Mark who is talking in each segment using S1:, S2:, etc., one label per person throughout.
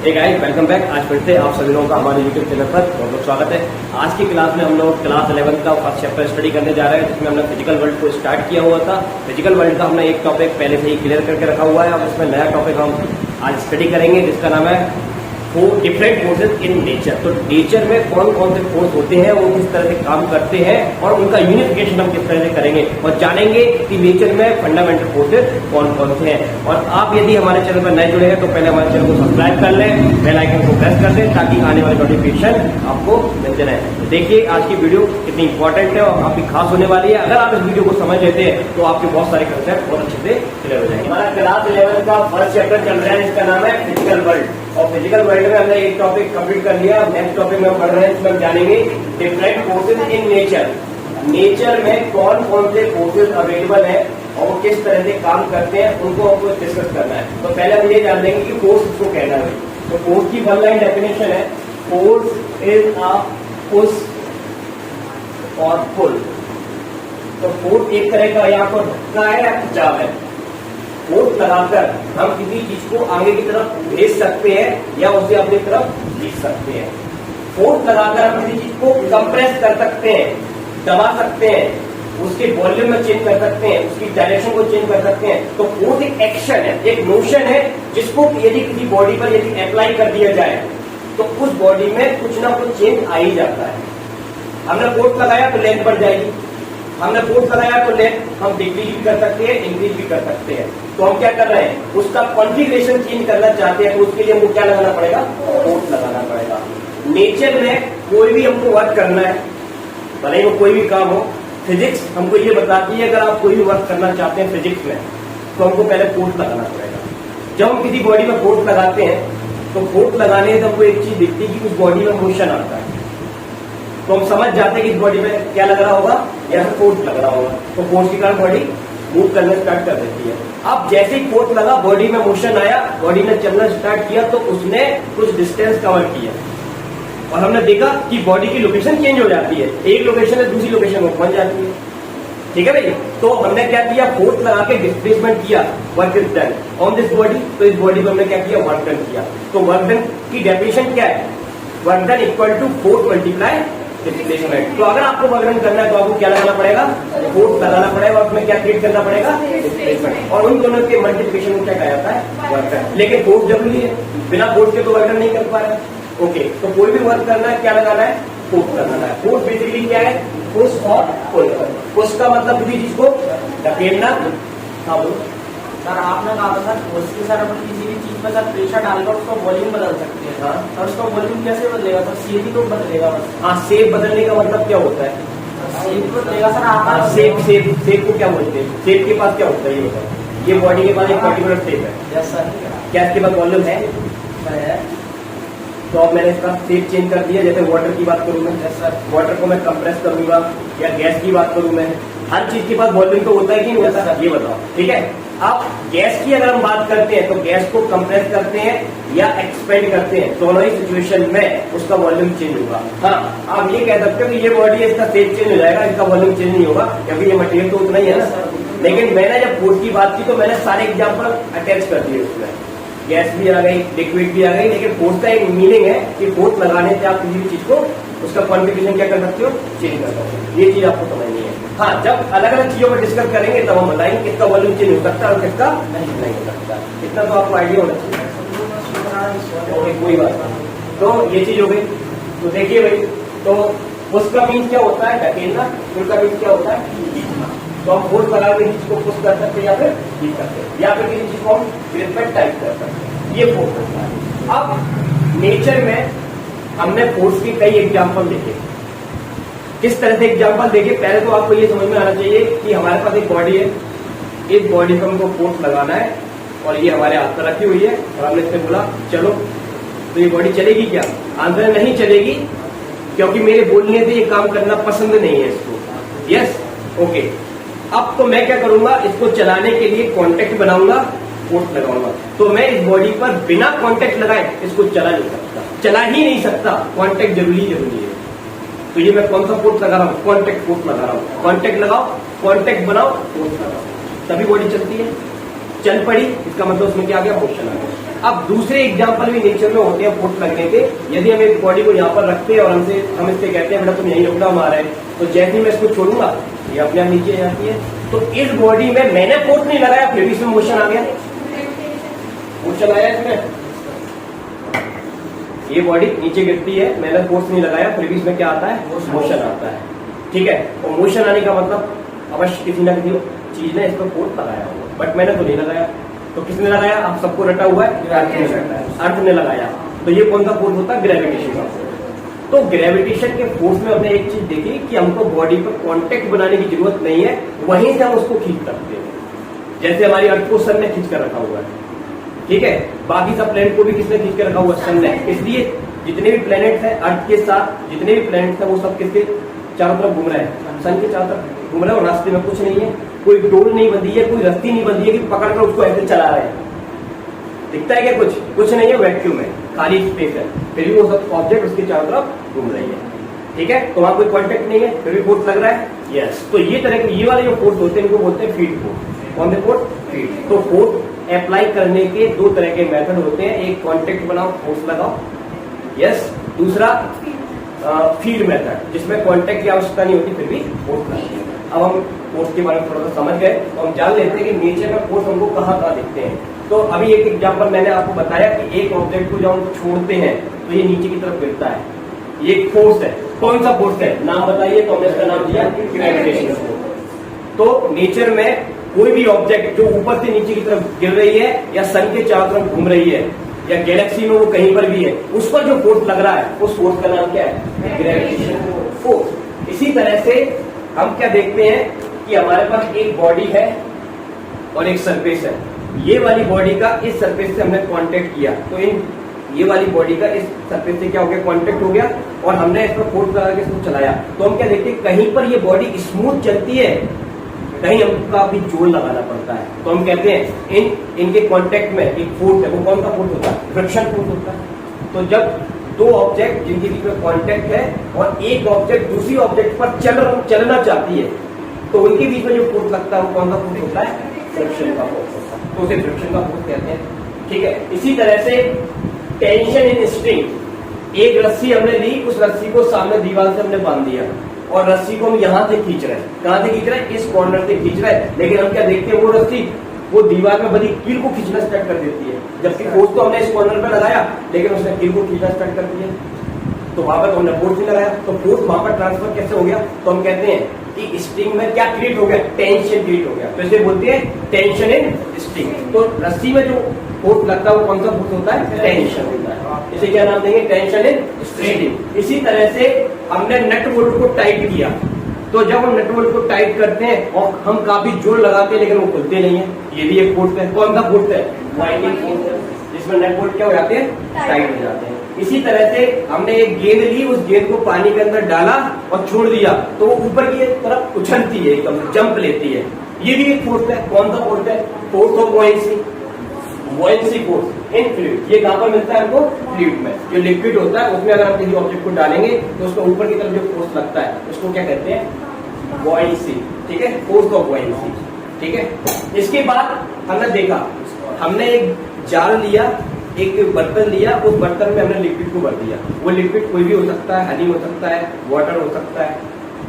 S1: Hey guys, welcome back. आज फिर से आप सभी लोगों का हमारे यूट्यूब चैनल पर बहुत बहुत स्वागत है। आज की क्लास में हम लोग क्लास 11 का फर्स्ट चैप्टर स्टडी करने जा रहे हैं, जिसमें हमने फिजिकल वर्ल्ड को स्टार्ट किया हुआ था। फिजिकल वर्ल्ड का हमने एक टॉपिक पहले से ही क्लियर करके रखा हुआ है। अब इसमें नया टॉपिक हम आज स्टडी करेंगे, जिसका नाम है डिफरेंट फोर्सेज इन नेचर। तो नेचर में कौन कौन से फोर्स होते हैं, वो किस तरह से काम करते हैं और उनका यूनिफिकेशन हम किस तरह से करेंगे और जानेंगे कि नेचर में फंडामेंटल फोर्सेज कौन कौन से हैं। और आप यदि हमारे चैनल पर नए जुड़े हैं तो पहले हमारे चैनल को सब्सक्राइब कर लें, बेल आइकन को प्रेस कर दें, ताकि आने वाले नोटिफिकेशन आपको मिलते रहे। तो देखिए आज की वीडियो कितनी इंपॉर्टेंट है और काफी खास होने वाली है। अगर आप इस वीडियो को समझ लेते हैं तो आपके बहुत सारे कंसेप्ट बहुत अच्छे से क्लियर हो जाएंगे। हमारा क्लास 11 का फर्स्ट चैप्टर चल रहा है, जिसका नाम है फिजिकल वर्ल्ड। और फिजिकल वर्ल्ड में हमने एक टॉपिक कंप्लीट कर लिया। नेक्स्ट टॉपिक में पढ़ रहे हैं, इसमें हम जानेंगे different forces in nature. Nature में कौन कौन से फोर्सेज अवेलेबल है और वो किस तरह से काम करते हैं, उनको हमको डिस्कस करना है। तो पहले हम ये जान लेंगे कि फोर्स किसको कहना है। तो फोर्स की वन लाइन डेफिनेशन है, फोर्स इज अ पुश और पुल। तो फोर्स एक तरह का यहाँ पर धक्का है या खिंचाव है। फोर्स लगाकर हम किसी चीज को आगे की तरफ भेज सकते हैं या उसे अपनी तरफ खींच सकते हैं। फोर्स लगाकर हम किसी चीज को कंप्रेस कर सकते हैं, दबा सकते हैं, उसके वॉल्यूम में चेंज कर सकते हैं, उसकी डायरेक्शन को चेंज कर सकते हैं। तो फोर्स एक एक्शन है, एक मोशन है, जिसको यदि किसी बॉडी पर यदि अप्लाई कर दिया जाए तो उस बॉडी में कुछ ना कुछ चेंज आ ही जाता है। हमने फोर्स लगाया तो लेंथ बढ़ जाएगी, हमने फोर्स लगाया तो लेंथ हम डिक्रीज भी कर सकते हैं, इंक्रीज भी कर सकते हैं। तो हम क्या कर रहे हैं, उसका कॉन्फ़िगरेशन चेंज करना चाहते हैं, तो उसके लिए हमको क्या लगाना पड़ेगा, फोर्स लगाना पड़ेगा। नेचर में कोई भी हमको वर्क करना है, भले ही वो कोई भी काम हो, फिजिक्स हमको ये बताती है अगर आप कोई भी वर्क करना चाहते हैं फिजिक्स में तो हमको पहले फोर्स लगाना पड़ेगा। जब हम किसी बॉडी में फोर्स लगाते हैं तो फोर्स लगाने से हमको एक चीज दिखती है कि उस बॉडी में मोशन आता है। तो हम समझ जाते हैं कि इस बॉडी में क्या लग रहा होगा, या फिर फोर्स लग रहा होगा। तो फोर्स के कारण बॉडी मूव करना स्टार्ट कर देती है। अब जैसे ही फोर्स लगा, बॉडी में मोशन आया, बॉडी ने चलना स्टार्ट किया, तो उसने कुछ डिस्टेंस कवर किया और हमने देखा कि बॉडी की लोकेशन चेंज हो जाती है। एक लोकेशन से दूसरी लोकेशन में पहुंच जाती है। ठीक है भाई, तो हमने क्या किया, फोर्स लगा के डिस्प्लेसमेंट किया, work is done on this body. तो इस बॉडी को हमने क्या किया, वर्क डन किया। तो वर्क डन की डेफिनेशन क्या है, work done equal to force multiply displacement. तो अगर आपको वर्क डन करना है तो आपको क्या लगाना पड़ेगा, फोर्स लगाना पड़ेगा, उसमें क्या क्रिएट करना पड़ेगा, डिस्प्लेसमेंट। और उन दोनों के मल्टीप्लिकेशन को क्या कहा जाता है, वर्क डन। लेकिन फोर्स जरूरी है, बिना फोर्स के तो वर्क डन नहीं कर पा रहे। ओके, तो कोई भी वर्क करना है क्या लगाना है, फोर्स लगाना है। फोर्स बेसिकली क्या है, पुश और पुल। पुश का मतलब किसी चीज को धकेलना। हाँ बोलो
S2: सर, आपने कहा था सर फोर्स के साथ अपन किसी भी चीज पर सर प्रेशर डालकर उसका वॉल्यूम बदल सकते हैं।
S1: हाँ,
S2: और उसका वॉल्यूम कैसे बदलेगा सर, शेप ही तो बदलेगा बस।
S1: हाँ, शेप बदलने का मतलब क्या होता है,
S2: शेप बदलेगा सर, आकार।
S1: शेप को क्या बोलते हैं, शेप के पास क्या होता है ये बताओ। ये बॉडी के पास एक पर्टिकुलर शेप है।
S2: Yes sir.
S1: क्या इसके पास वॉल्यूम है? तो अब मैंने इसका शेप चेंज कर दिया। जैसे वाटर की बात करूं मैं,
S2: सर
S1: वाटर को मैं कंप्रेस करूंगा, या गैस की बात करूं मैं, हर चीज के पास वॉल्यूम तो होता है कि नहीं होता, ये बताओ। ठीक है, अब गैस की अगर हम बात करते हैं तो गैस को कंप्रेस करते हैं या एक्सपेंड करते हैं, दोनों ही सिचुएशन में उसका वॉल्यूम चेंज होगा। हाँ, आप ये कह सकते हो कि ये बॉडी है, इसका शेप चेंज हो जाएगा, इसका वॉल्यूम चेंज नहीं होगा, क्योंकि ये मटेरियल तो उतना ही है ना। लेकिन मैंने जब फोर्स की बात की तो मैंने सारे एग्जाम्पल अटैच कर दिए उसमें। गैस भी आ गई, लिक्विड भी आ गई, लेकिन फोर्स का एक मीनिंग है कि फोर्स लगाने से आप किसी भी चीज को उसका कॉन्फ़िगरेशन क्या कर सकते हो, चेंज कर सकते हो। ये चीज आपको समझनी है। हाँ, जब अलग अलग चीजों पर डिस्कस करेंगे तब हम बताएंगे किसका वॉल्यूम चेंज हो सकता है और किसका नहीं हो सकता। इतना तो आपको आइडिया होना चाहिए। ओके, कोई बात नहीं। तो ये चीज हो गई। तो देखिए भाई, तो उसका मीन्स क्या होता है, धकेलना। उसका मीन्स क्या होता है, खींचना। तो हम फोर्स लगा के किसी को पुश कर सकते हैं या फिर खींच सकते हैं, या फिर किसी चीज को हम ग्रिप में टाइट कर सकते हैं। ये फोर्स होता है। अब नेचर में हमने फोर्स के कई एग्जाम्पल देखे। किस तरह से एग्जाम्पल देखे, पहले तो आपको ये समझ में आना चाहिए कि हमारे पास एक बॉडी है, इस बॉडी पर हमको फोर्स लगाना है और ये हमारे हाथ पर रखी हुई है और हमने इससे बोला चलो, तो ये बॉडी चलेगी क्या? आंसर नहीं चलेगी, क्योंकि मेरे बोलने से ये काम करना पसंद नहीं है इसको। Yes, okay. अब तो मैं क्या करूंगा, इसको चलाने के लिए कॉन्टेक्ट बनाऊंगा, फोर्स लगाऊंगा। तो मैं इस बॉडी पर बिना कॉन्टेक्ट लगाए इसको चला नहीं सकता, चला ही नहीं सकता। कॉन्टेक्ट जरूरी है। तो ये मैं कौन सा फोर्स लगा रहा हूँ, कॉन्टेक्ट फोर्स लगा रहा हूँ। कॉन्टेक्ट लगाओ, कॉन्टेक्ट बनाओ, फोर्स लगाओ, तभी बॉडी चलती है। चल पड़ी, इसका मतलब उसमें क्या आ गया, मोशन आ गया। अब दूसरे एग्जाम्पल भी नेचर में होते हैं फोर्स लगने के। यदि हम एक बॉडी को यहाँ पर रखते हैं और हम इससे कहते हैं बेटा तुम यहीं रुकना हमारे, तो जैसे ही मैं इसको छोड़ूंगा ये अपने आप नीचे जाती है। तो इस बॉडी में मैंने फोर्स नहीं लगाया फिर भी इसमें मोशन आ गया, मोशन आया इसमें। ये बॉडी नीचे गिरती है, मैंने फोर्स नहीं लगाया फिर भी इसमें क्या आता है, मोशन आता है। ठीक है, और मोशन आने का मतलब अवश्य किसी ना किसी चीज ने इसको फोर्स लगाया होगा, बट मैंने तो नहीं लगाया। तो किसने लगाया, आप सबको रटा हुआ है, अर्थ ने लगाया, अर्थ ने लगाया। तो ये कौन सा फोर्स होता है, ग्रेविटेशन का फोर्स। तो ग्रेविटेशन के फोर्स में हमने एक चीज देखी कि हमको बॉडी पर कांटेक्ट बनाने की जरूरत नहीं है, वहीं से हम उसको खींच सकते हैं। जैसे हमारी अर्थ को सन ने खींच कर रखा हुआ है, ठीक है, बाकी सब प्लेनेट को भी किसने खींच कर रखा हुआ है, सन ने। इसलिए जितने भी प्लेनेट हैं अर्थ के साथ, जितने भी प्लेनेट हैं वो सब किसके चारों तरफ घूम रहे हैं, सन के चारों तरफ घूम रहे हैं। और रास्ते में कुछ नहीं है, कोई डोर नहीं बंधी है, कोई रस्सी नहीं बंधी है कि पकड़ कर उसको ऐसे चला रहे हैं। दिखता है क्या, कुछ नहीं है, वैक्यूम है, खाली स्पेस है, फिर भी वो सब ऑब्जेक्ट उसके चारों तरफ घूम रही है। ठीक है, तो वहां कोई कॉन्टेक्ट नहीं है फिर भी फोर्स लग रहा है, यस। तो ये तरह के ये वाले जो फोर्स होते हैं इनको बोलते हैं फील्ड फोर्स। कौन से फोर्स, फील्ड। तो फोर्स अप्लाई करने के दो तरह के मेथड होते हैं, एक कॉन्टेक्ट बनाओ फोर्स लगाओ, यस, दूसरा फील्ड मेथड जिसमें कॉन्टेक्ट की आवश्यकता नहीं होती फिर भी फोर्स लगती है। अब हम फोर्स के बारे में थोड़ा सा समझ गए तो हम जान लेते हैं कि नेचर में फोर्स हमको कहाँ कहाँ दिखते हैं। तो अभी एक एग्जांपल मैंने आपको बताया कि एक ऑब्जेक्ट को जब हम छोड़ते हैं तो ये नीचे की तरफ गिरता है, ये एक फोर्स है। कौन सा फोर्स है, नाम बताइए। तो हमने इसका नाम दिया ग्रेविटेशनल फोर्स। तो नेचर में कोई भी ऑब्जेक्ट जो ऊपर से नीचे की तरफ गिर रही है या सन के चारों तरफ घूम रही है या गैलेक्सी में वो कहीं पर भी है, उस पर जो फोर्स लग रहा है उस फोर्स का नाम क्या है, ग्रेविटेशनल फोर्स। इसी तरह से हम क्या देखते हैं कि हमारे पास एक बॉडी है और एक सरफेस है। ये वाली बॉडी का इस सरफेस से हमने कांटेक्ट किया तो ये वाली बॉडी का इस सरफेस से क्या हो गया, कांटेक्ट हो गया और हमने इस पर फोर्स लगा के इसको चलाया। तो हम क्या देखते हैं, कहीं पर ये बॉडी स्मूथ चलती है, कहीं हमको काफी जोर लगाना पड़ता है। तो हम कहते हैं इनके कांटेक्ट में एक फोर्स है, वो कौन सा फोर्स होता है, फ्रिक्शन फोर्स होता है। तो जब दो ऑब्जेक्ट जिनके बीच में कांटेक्ट है और एक ऑब्जेक्ट दूसरी ऑब्जेक्ट पर चलना चाहती है तो उनके बीच में जो फोर्स लगता है वो कौन सा फोर्स होता है, फ्रिक्शन का फोर्स होता है। तो उसे फ्रिक्शन का फोर्स कहते हैं। ठीक है, इसी तरह से टेंशन इन स्ट्रिंग, एक रस्सी हमने ली, उस रस्सी को सामने दीवार से हमने बांध दिया और रस्सी को हम यहां से खींच रहे हैं। कहां से खींच रहे हैं, इस कॉर्नर से खींच रहे हैं, लेकिन हम क्या देखते हैं वो रस्सी वो दीवार में बनी कील को खींचना स्टार्ट कर देती है। जबकि फोर्स तो हमने इस कॉर्नर पर लगाया लेकिन उसने कील को खींचना स्टार्ट कर दिया। तो वहां पर तो हमने फोर्स नहीं लगाया, तो फोर्स वहां पर ट्रांसफर कैसे हो गया, तो हम कहते हैं कि स्ट्रिंग में क्या क्रिएट हो गया, टेंशन क्रिएट हो गया। तो इसे बोलते हैं टेंशन इन स्ट्रिंग। तो रस्सी में जो फोर्स लगता है वो कौन सा फोर्स होता है, टेंशन होता है। इसे क्या नाम देंगे, टेंशन इन स्ट्रिंग। इसी तरह से हमने नट बोल्ट को टाइट किया, तो जब हम नट बोल्ट को टाइट करते हैं और हम काफी जोर लगाते हैं लेकिन वो खुलते नहीं है, ये भी एक फोर्स है। कौन सा फोर्स है, वाइंडिंग फोर्स है, जिसमें नट बोल्ट क्या हो जाते हैं, टाइट हो जाते हैं। इसी तरह से हमने एक गेंद ली, उस गेंद को पानी के अंदर डाला और छोड़ दिया तो वो ऊपर की तरफ उछलती है, एकदम जंप लेती है, ये भी एक फोर्स है। कौन सा फोर्स है, force of buoyancy, buoyancy force in fluid. ये कहां पर मिलता है हमको, फ्लूइड में। जो लिक्विड होता है उसमें अगर हम किसी ऑब्जेक्ट को डालेंगे तो उसको ऊपर की तरफ जो फोर्स लगता है उसको क्या कहते हैं, बॉयंसी। ठीक है, फोर्स ऑफ बॉयंसी। ठीक है, इसके बाद हमने देखा, हमने एक जाल लिया, एक बर्तन लिया, उस बर्तन में हमने लिक्विड को भर दिया। वो लिक्विड कोई भी हो सकता है, हनी हो सकता है, वाटर हो सकता है,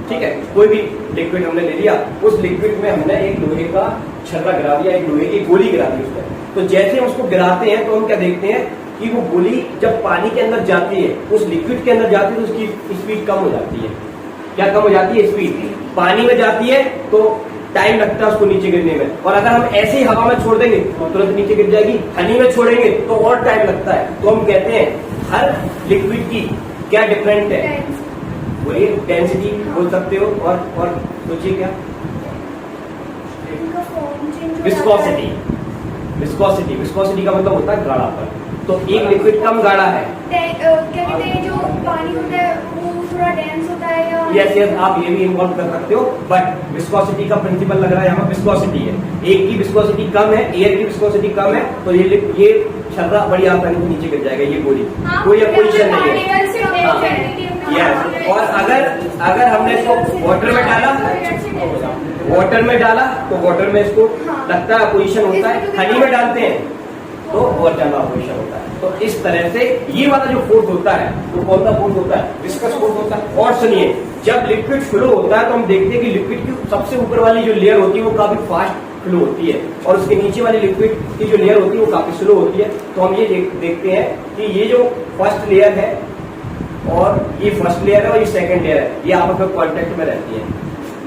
S1: ठीक है, कोई भी लिक्विड हमने ले लिया। उस लिक्विड में हमने एक लोहे का छर्रा गिरा दिया, एक लोहे की गोली गिरा दी उसमें। तो जैसे हम उसको गिराते हैं तो हम क्या देखते हैं कि वो गोली जब पानी के अंदर जाती है, उस लिक्विड के अंदर जाती है तो उसकी स्पीड कम हो जाती है। क्या कम हो जाती है, स्पीड। पानी में जाती है तो टाइम लगता है उसको नीचे गिरने में, और अगर हम ऐसे ही हवा में छोड़ देंगे तो तुरंत नीचे गिर जाएगी। हनी में छोड़ेंगे तो और टाइम लगता है। तो हम कहते हैं हर लिक्विड की क्या डिफरेंट है, बोलिए, डेंसिटी बोल सकते हो, और सोचिए क्या, विस्कोसिटी। विस्कोसिटी, विस्कोसिटी का मतलब होता है गाढ़ापन। तो एक लिक्विड कम गाढ़ा है,
S3: क्या कहते हैं, जो पानी होता है वो थोड़ा डेंस होता है, या
S1: यस, आप ये भी इन्वॉल्व कर सकते हो, बट विस्कोसिटी का प्रिंसिपल लग रहा है यहाँ विस्कोसिटी है। एक की विस्कोसिटी कम है, एयर की विस्कोसिटी कम है, तो ये छर्रा बड़ी आसानी से नीचे गिर जाएगा, ये गोली। कोई पोजिशन नहीं है। यस, और अगर हमने इसको वाटर में डाला, वाटर में डाला तो वाटर में इसको लगता है पोजीशन होता है। हनी में डालते हैं तो और ज्यादा ऑपरेशन होता है। तो इस तरह से ये वाला जो फोर्स होता है वो कौन सा फोर्स होता है? विस्कस फोर्स होता है। और सुनिए, जब लिक्विड फ्लो होता है तो हम देखते हैं कि लिक्विड की सबसे ऊपर वाली जो लेयर होती है वो काफी फास्ट फ्लो होती है और उसके नीचे वाली लिक्विड की जो लेयर होती है वो काफी स्लो होती है। तो हम ये देखते हैं कि ये जो फर्स्ट लेयर है और ये फर्स्ट लेयर है और ये सेकंड लेयर है, ये आपस में कॉन्टेक्ट में रहती है।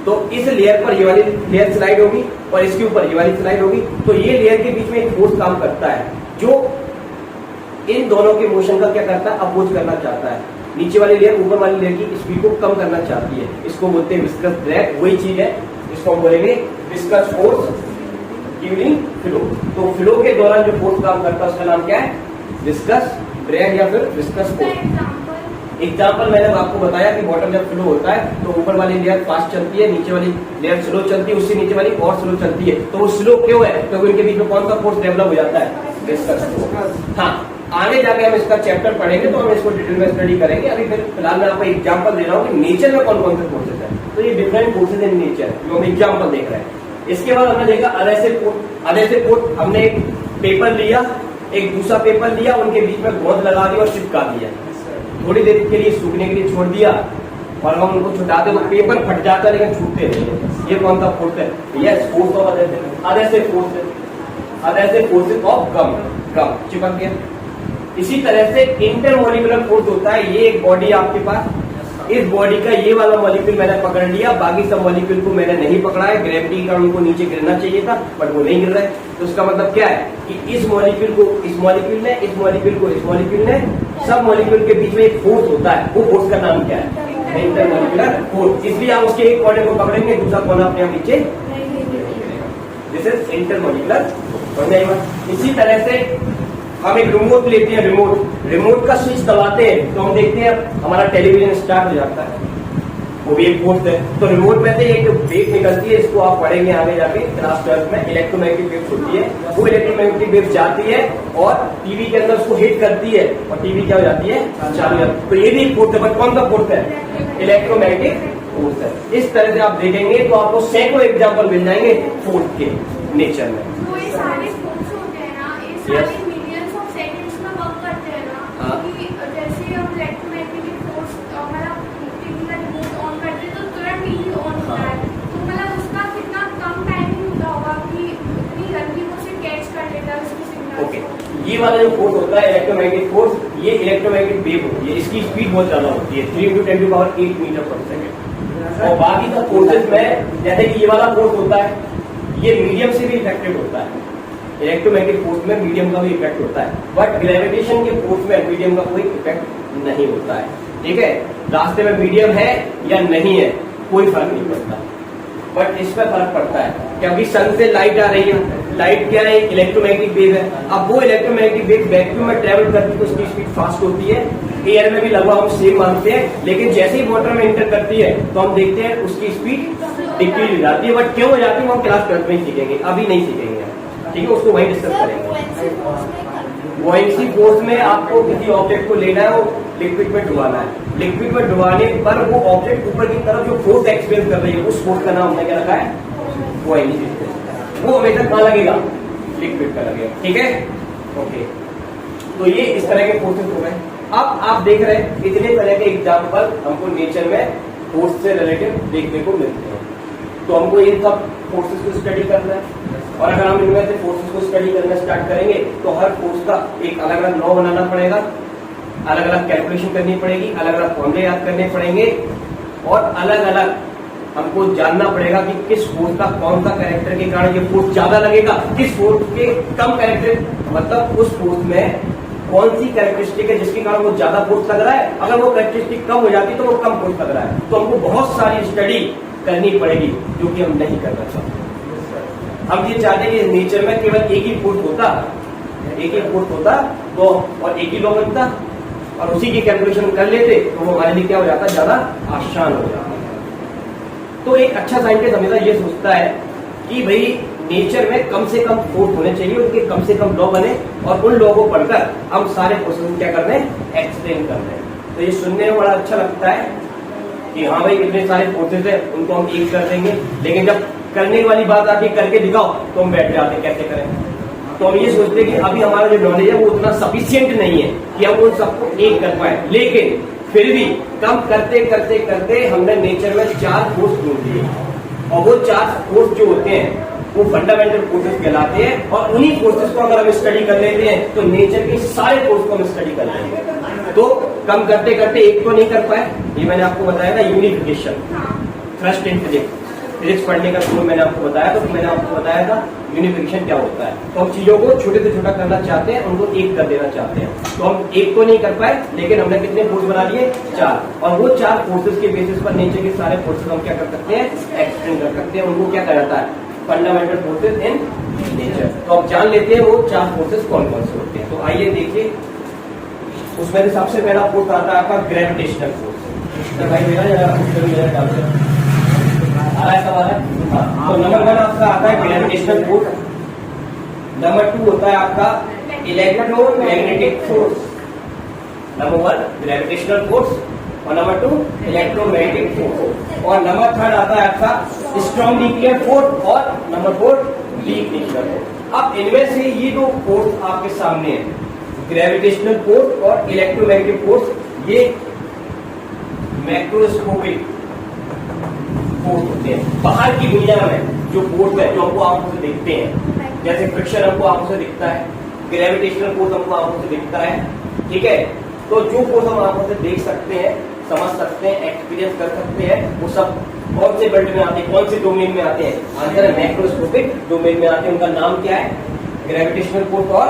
S1: तो इस लेयर पर ये वाली लेयर स्लाइड होगी और इसके ऊपर ये वाली स्लाइड होगी। तो ये लेयर के बीच में एक फोर्स काम करता है जो इन दोनों के मोशन का क्या करता है? अपोज करना चाहता है। नीचे वाली लेयर ऊपर वाली लेयर की स्पीड को कम करना चाहती है। इसको बोलते हैं विस्कस ड्रैग। वही चीज है, इसको हम बोलेंगे विस्कस फोर्स ड्यूरिंग फ्लो। तो फ्लो के दौरान जो फोर्स काम करता है उसका नाम क्या है? विस्कस ड्रैग या फिर विस्कस फोर्स। एग्जाम्पल मैंने आपको बताया कि वाटर जब फ्लो होता है तो ऊपर वाली लेयर फास्ट चलती है, नीचे वाली लेयर स्लो चलती है, उससे नीचे वाली और स्लो चलती है। तो वो स्लो क्यों है? क्योंकि इनके बीच में कौन सा फोर्स डेवलप हो जाता है? Viscous force. हाँ, आगे जाके हम इसका चैप्टर पढ़ेंगे तो हम इसको डिटेल में स्टडी करेंगे। अभी फिलहाल मैं आपको एग्जाम्पल दे रहा हूँ कि नेचर में कौन कौन से फोर्सेज है। तो ये डिफरेंट फोर्सेज इन नेचर जो हम एग्जाम्पल देख रहे हैं। इसके बाद हमने देखा अधेसिव फोर्स। अधेसिव फोर्स, हमने एक पेपर लिया, एक दूसरा पेपर लिया, उनके बीच में गोंद लगा दी और चिपका दिया, थोड़ी देर के लिए सूखने के लिए छोड़ दिया और हम उनको छुटाते तो पेपर फट जाता है लेकिन छूटते नहीं। ये कौन सा फोर्स है? Yes, force of adhesive force है। अधेसिव फोर्सेज ऑफ गम चिपक गया। इसी तरह से इंटरमोलिकुलर फोर्स होता है। ये एक बॉडी आपके पास, इस बॉडी का ये वाला मॉलिक्यूल मैंने पकड़ लिया, बाकी सब मॉलिक्यूल को मैंने नहीं पकड़ा है। ग्रेविटी का उनको नीचे गिरना चाहिए था बट वो नहीं गिर रहा है। तो उसका मतलब क्या है कि इस मॉलिक्यूल को इस मॉलिक्यूल ने, इस मॉलिक्यूल को इस मॉलिक्यूल ने, सब मॉलिक्यूल के बीच में एक फोर्स होता है। वो फोर्स का नाम क्या है? Intermolecular force. इसलिए आप उसके एक कोने को पकड़ेंगे, दूसरा कोना अपने आप नीचे। This is intermolecular. इसी तरह से हम एक रिमोट लेते हैं, रिमोट का स्विच दबाते हैं तो हम देखते हैं हमारा टेलीविजन स्टार्ट हो जाता है, वो भी एक फोर्स है। तो रिमोट में से एक वेव निकलती है, इसको आप पढ़ेंगे आगे जाके क्लास 12 में। इलेक्ट्रोमैग्नेटिक वेव होती है, वो इलेक्ट्रोमैग्नेटिक वेव जाती है और टीवी के अंदर उसको हिट करती है और टीवी क्या हो जाती है? चालू हो जाती है। तो ये भी एक फोर्स है, बट कौन सा फोर्स है? इलेक्ट्रोमैग्नेटिक फोर्स है। इस तरह से आप देखेंगे तो आपको सैकड़ों एग्जाम्पल मिल जाएंगे फोर्स के नेचर में।
S3: तो ये सारे फोर्स होते हैं ना, ये सारे मिलियंस ऑफ सेकंड्स में वर्क करते हैं ना। कि जैसे हम इलेक्ट्रोमैग्नेटिक फोर्स मतलब टीवी का रिमोट ऑन करते हैं तो तुरंत टीवी ऑन होता है। तो मतलब उसका कितना कम टाइमिंग होता होगा कि इतनी जल्दी वो उसे कैच कर लेता है उसकी सिग्नल।
S1: ओके, ये वाला जो फोर्स होता है इलेक्ट्रोमैग्नेटिक फोर्स, ये इलेक्ट्रोमैग्नेटिक वेव होती है। इसकी स्पीड बहुत ज्यादा होती है, 3 × 10⁸ मीटर पर सेकेंड। और बाकी सब फोर्सेज में जैसे कि ये वाला फोर्स होता है, ये मीडियम से भी इफेक्टेड होता है। इलेक्ट्रोमैग्नेटिक फोर्स में मीडियम का भी इफेक्ट होता है, बट ग्रेविटेशन के फोर्स में मीडियम का कोई इफेक्ट नहीं होता है। ठीक है, रास्ते में मीडियम है या नहीं है कोई फर्क नहीं पड़ता, बट इसमें फर्क पड़ता है क्योंकि सन से लाइट आ रही है। लाइट क्या है? इलेक्ट्रोमैग्नेटिक वेव है। अब वो इलेक्ट्रोमैग्नेटिक वेव वैक्यूम में ट्रेवल करती है तो उसकी स्पीड फास्ट होती है। एयर में भी लगभग हम सेम मानते हैं, लेकिन जैसे ही वाटर में एंटर करती है तो हम देखते हैं उसकी स्पीड डिक्रीज हो जाती है। बट क्यों हो जाती है वो हम क्लास 12 में ही सीखेंगे, अभी नहीं सीखेंगे। ठीक है, उसको वही डिस्कस करेंगे। बुओयेंसी फोर्स में आपको किसी ऑब्जेक्ट को लेना है, वो लिक्विड में डुबाना है। लिक्विड में डुबाने पर वो ऑब्जेक्ट ऊपर की तरफ जो फोर्स एक्सपीरियंस कर रही है उस फोर्स का नाम हमने क्या रखा है? बुओयेंसी फोर्स। वो हमेशा कहाँ लगेगा? लिक्विड का लगेगा। ठीक है, ओके। तो ये इस तरह के फोर्सेस हो गए। अब आप देख रहे हैं इतने तरह के एग्जाम्पल हमको नेचर में फोर्स से रिलेटेड देखने को मिलते हैं। तो हमको इन सब फोर्सेस को स्टडी करना है और अगर हम इनमें से फोर्सेस को स्टडी करना स्टार्ट करेंगे तो हर फोर्स का एक अलग अलग लॉ बनाना पड़ेगा, अलग अलग कैलकुलेशन करनी पड़ेगी, अलग अलग फॉर्मूले याद करने पड़ेंगे और अलग अलग हमको जानना पड़ेगा कि किस फोर्स का कौन सा कैरेक्टर के कारण ये फोर्स ज्यादा लगेगा, किस फोर्स के कम कैरेक्टर, मतलब उस फोर्स में कौन सी कैरेक्टरिस्टिक है जिसके कारण वो ज्यादा फोर्स लग रहा है। अगर वो कैरेक्टरिस्टिक कम हो जाती तो वो कम फोर्स लग रहा है। तो हमको बहुत सारी स्टडी करनी पड़ेगी जो कि हम नहीं करना चाहते। हम ये चाहते हैं कि नेचर में केवल एक ही फोर्स होता, एक ही फोर्स होता तो और एक ही लॉ बनता और उसी की कैलकुलेशन कर लेते तो वो हमारे लिए क्या हो जाता, ज्यादा आसान हो जाता। तो एक अच्छा साइंटिस्ट हमेशा ये सोचता है कि भाई नेचर में कम से कम फोर्स होने चाहिए, उनके कम से कम लॉ बने और उन लॉ को पढ़कर हम सारे प्रोसेस क्या कर रहे हैं, एक्सप्लेन कर रहे हैं। तो ये सुनने में बड़ा अच्छा लगता है कि हाँ भाई इतने सारे फोर्सेस है उनको हम एक कर देंगे, लेकिन जब करने वाली बात आती है करके दिखाओ तो हम बैठ जाते हैं कैसे करें। तो हम ये सोचते हैं कि अभी हमारा जो नॉलेज है वो उतना सफिशिएंट नहीं है कि हम उन सबको एक कर पाए, लेकिन फिर भी कम करते करते करते हमने नेचर में 4 फोर्स ढूंढ लिए, और वो 4 फोर्स जो होते हैं वो फंडामेंटल फोर्सेस कहलाते हैं, और उन्हीं फोर्सेस को अगर हम स्टडी कर लेते हैं तो नेचर के सारे फोर्स को हम स्टडी कर लेंगे। तो कम करते करते एक को नहीं कर पाए, ये मैंने आपको बताया था यूनिफिकेशन, थ्रस्ट इन फिजिक्स पढ़ने का शुरू मैंने आपको बताया, तो मैंने आपको बताया था यूनिफिकेशन क्या होता है। तो हम चीजों को छोटे से छोटा करना चाहते हैं, उनको एक कर देना चाहते हैं। तो हम एक को नहीं कर पाए, लेकिन हमने कितने फोर्स बना लिए? 4, और वो 4 फोर्सेस के बेसिस पर नेचर के सारे फोर्सेस हम क्या कर सकते हैं? एक्सप्लेन कर सकते हैं। उनको क्या कहलाता है? Fundamental forces in nature. तो अब जान लेते हैं वो 4 फोर्सेस कौन कौन से होते हैं। तो आइए देखिए, उसमें से सबसे पहला फोर्स आता है आपका ग्रेविटेशनल फोर्स। तो भाई मेरा आ रहा है सवाल है? तो नंबर 1 आपका आता है ग्रेविटेशनल फोर्स, नंबर 2 होता है आपका electromagnetic force. Number 1 gravitational force, और नंबर 2 इलेक्ट्रोमैग्नेटिक फोर्स, और नंबर 3 आता है आपका स्ट्रॉन्ग न्यूक्लियर फोर्स, और नंबर 4 वीक न्यूक्लियर फोर्स। अब इनमें से ये जो फोर्स आपके सामने है, ग्रेविटेशनल फोर्स और इलेक्ट्रोमैग्नेटिक फोर्स, ये मैक्रोस्कोपिक फोर्स होते हैं। बाहर की दुनिया में जो फोर्स है, जो हमको आंखों से दिखते हैं, जैसे फ्रिक्शन हमको आंखों से दिखता है, ग्रेविटेशनल फोर्स हमको आंखों से दिखता है, ठीक है। तो जो फोर्स हम आंखों से देख सकते हैं, समझ सकते हैं, एक्सपीरियंस कर सकते हैं, वो सब कौन से बेल्ट में आते हैं, कौन से डोमेन में आते हैं? आंसर है मैक्रोस्कोपिक डोमेन में आते हैं। उनका नाम क्या है? ग्रेविटेशनल फोर्स और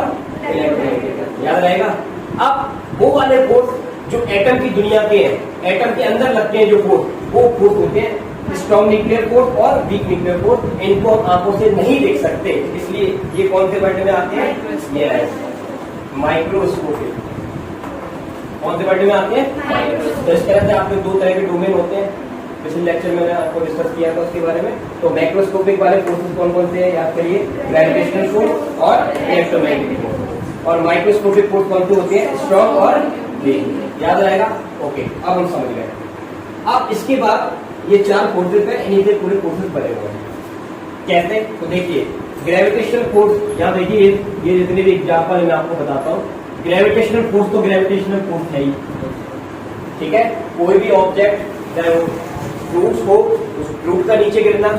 S1: इलेक्ट्रोमैग्नेटिक। याद रहेगा। अब वो वाले फोर्स जो एटम की दुनिया के हैं, एटम के अंदर लगते हैं जो फोर्स, वो फोर्स होते हैं स्ट्रॉन्ग न्यूक्लियर फोर्स और वीक न्यूक्लियर फोर्स। इनको हम आंखों से नहीं देख सकते, इसलिए ये कौन से बेल्ट में आते हैं? ये माइक्रोस्कोपिक। कौन से बेल्ट में आते हैं? तो इस तरह से आपके 2 तरह के डोमेन होते हैं। पिछले लेक्चर में मैंने आपको डिस्कस किया था उसके बारे में। तो मैक्रोस्कोपिक वाले फोर्सेस कौन कौन से हैं? याद करिए, ग्रेविटेशनल फोर्स और इलेक्ट्रोमैग्नेटिक फोर्स। और माइक्रोस्कोपिक फोर्स कौन से होते हैं? स्ट्रॉन्ग और वीक। याद रहेगा। ओके, अब हम समझ गए। अब इसके बाद ये 4 फोर्सेस है, इन्हीं से पूरे फोर्सेस बने हुए हैं। कैसे? तो देखिए, ग्रेविटेशनल फोर्स, यहाँ देखिए ये जितने भी एग्जाम्पल मैं आपको बताता हूँ। ग्रेविटेशनल फोर्स तो ग्रेविटेशनल फोर्स है ही, ठीक है। कोई भी ऑब्जेक्ट, चाहे वो फ्रूट्स हो, उस फ्रूट का नीचे गिरना,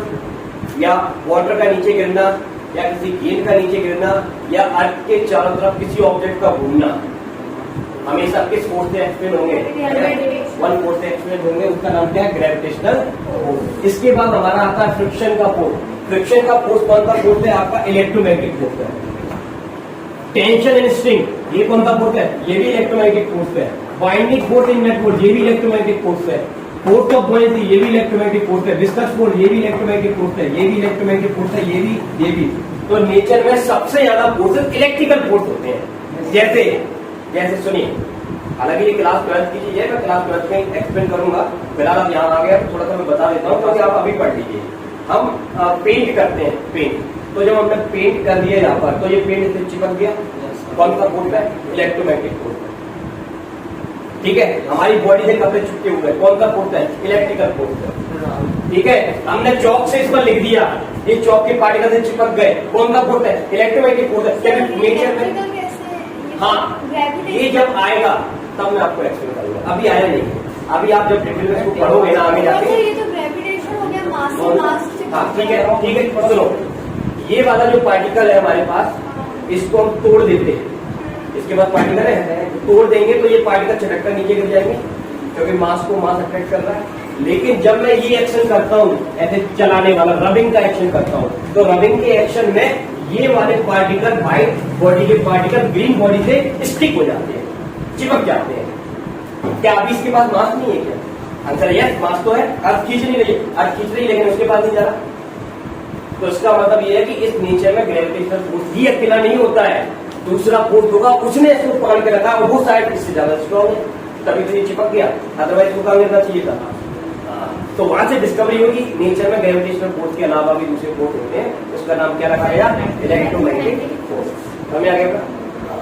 S1: या वाटर का नीचे गिरना, या किसी गेंद का नीचे गिरना, या अर्थ के चारों तरफ किसी ऑब्जेक्ट का घूमना, हमेशा किस फोर्स से एक्सप्लेन होंगे? 1 फोर्स से एक्सप्लेन होंगे। उसका नाम क्या है? Gravitational force. इसके बाद हमारा आता है फ्रिक्शन का फोर्स। फ्रिक्शन का फोर्स कौन सा फोर्स है? आपका इलेक्ट्रोमैग्नेटिक फोर्स है। टेंशन इन स्ट्रिंग, ये कौन सा फोर्स है? ये भी इलेक्ट्रोमैग्नेटिक फोर्स है। बाइंडिंग फोर्स इन नेटवर्क, ये भी इलेक्ट्रोमैग्नेटिक फोर्स है। फोर्स ऑफ बॉयंसी, ये भी इलेक्ट्रोमैग्नेटिक फोर्स है। विस्कस फोर्स, ये भी इलेक्ट्रोमैग्नेटिक फोर्स है। ये भी इलेक्ट्रोमैग्नेटिक फोर्स है। ये भी। तो नेचर में सबसे ज्यादा फोर्सेस इलेक्ट्रिकल फोर्स होते हैं। जैसे सुनिए, हालांकि ये क्लास 12 की चीज है, मैं क्लास 12 में एक्सप्लेन करूंगा। फिलहाल आप यहाँ आ गया तो थोड़ा सा मैं बता देता हूँ, क्योंकि आप अभी पढ़ लीजिए। हम पेंट करते हैं, पेंट। तो जब हमने पेंट कर दिया यहाँ पर, तो ये पेंट से चिपक गया। कौन सा फोर्स है? इलेक्ट्रोमैग्नेटिक फोर्स है, ठीक है। हमारी बॉडी से कपड़े चिपके हुए, कौन सा फोर्स है? इलेक्ट्रिकल फोर्स है, ठीक है। हमने चौक से इस पर लिख दिया, ये चौक के पार्टिकल से चिपक गए, कौन सा फोर्स है? इलेक्ट्रोमैग्नेटिक फोर्स है। क्या नेचर में? हाँ, ये जब आएगा तब मैं आपको एक्सप्लेन करूंगा, अभी आया नहीं। अभी आप जब डिटेल में पढ़ोगे ना आगे जाके,
S3: ये तो ग्रेविटेशन हो गया, मास से मास से।
S1: हाँ, ठीक है। सुनो, ये वाला जो पार्टिकल है हमारे पास, इसको हम तोड़ देते हैं। इसके बाद पार्टिकल है, तोड़ देंगे तो ये पार्टिकल चटक कर नीचे गिर जाएंगे, क्योंकि मास को मास अट्रैक्ट कर रहा है। लेकिन जब मैं ये एक्शन करता हूँ, ऐसे चलाने वाला रबिंग का एक्शन करता हूँ, तो रबिंग के एक्शन में ये वाले पार्टिकल व्हाइट बॉडी के पार्टिकल ग्रीन बॉडी से स्टिक हो जाते हैं, चिपक जाते हैं। क्या अभी इसके पास मास नहीं है क्या? आंसर है यस, मास तो है। अर्थ खींच नहीं रही, अर्थ खींच रही, लेकिन उसके पास नहीं जा रहा। तो इसका मतलब ये है कि इस नेचर में ग्रेविटेशनल फोर्स ही अकेला नहीं होता है, दूसरा फोर्स होगा, उसने इसको पकड़ के रखा, और वो शायद इससे ज्यादा स्ट्रॉन्ग है, तभी तो ये चिपक गया, अदरवाइज इसको कहाँ गिरना चाहिए था। तो वहां से डिस्कवरी होगी नेचर में ग्रेविटेशनल फोर्स के अलावा भी दूसरे फोर्स होते हैं, उसका नाम क्या रखा गया? Electromagnetic force. हमें आ गया।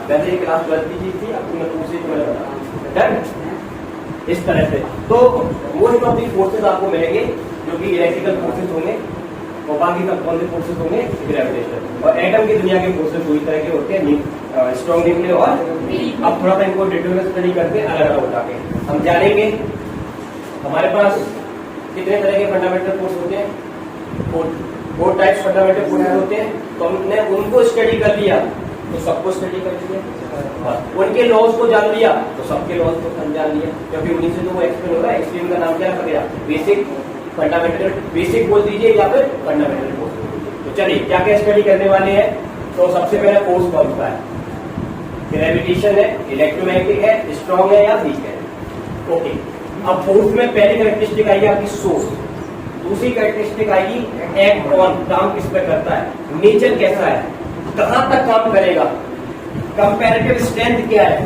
S1: वैसे ये क्लास 12 की चीज थी, आपको मैं दूसरी को मैंने बताया। डन। इस तरह से तो मोस्ट ऑफ दी फोर्सेस आपको मिलेंगे जो कि इलेक्ट्रिकल फोर्सेस होंगे, और बाकी सब कौन से फोर्सेस होंगे, ग्रेविटेशनल। और एटम की दुनिया के फोर्सेस दो ही तरह के होते हैं, स्ट्रॉन्ग न्यूक्लियर और अब थोड़ा सा इनको डिटेल में स्टडी करते हैं अलग अलग उठा के। हम जानेंगे हमारे पास कितने तरह के फंडामेंटल फोर्स होते हैं, फोर टाइप्स फंडामेंटल फोर्स होते हैं। तो हमने उनको स्टडी कर लिया तो सबको स्टडी कर लिया, उनके लॉज को जान लिया तो सबके लॉज को जान लिया, क्योंकि उन्हीं से तो वो एक्सप्लेन हो रहा है। एक्सप्लेन का नाम क्या रखा गया, बेसिक फंडामेंटल, बेसिक बोल दीजिए या फिर फंडामेंटल फोर्स बोल दीजिए। तो चलिए क्या क्या स्टडी करने वाले हैं। तो सबसे पहले फोर्स कौन सा है, ग्रेविटेशन है, इलेक्ट्रोमैग्नेटिक है, स्ट्रॉन्ग है या वीक है। ओके, अब फोर्स में पहली कैरेक्टरिस्टिक आएगी आपकी सोर्स, दूसरी कैरेक्टरिस्टिक आएगी एक्ट ऑन, काम किस पे करता है, नेचर कैसा है, कहां तक काम करेगा, कंपैरेटिव स्ट्रेंथ क्या है,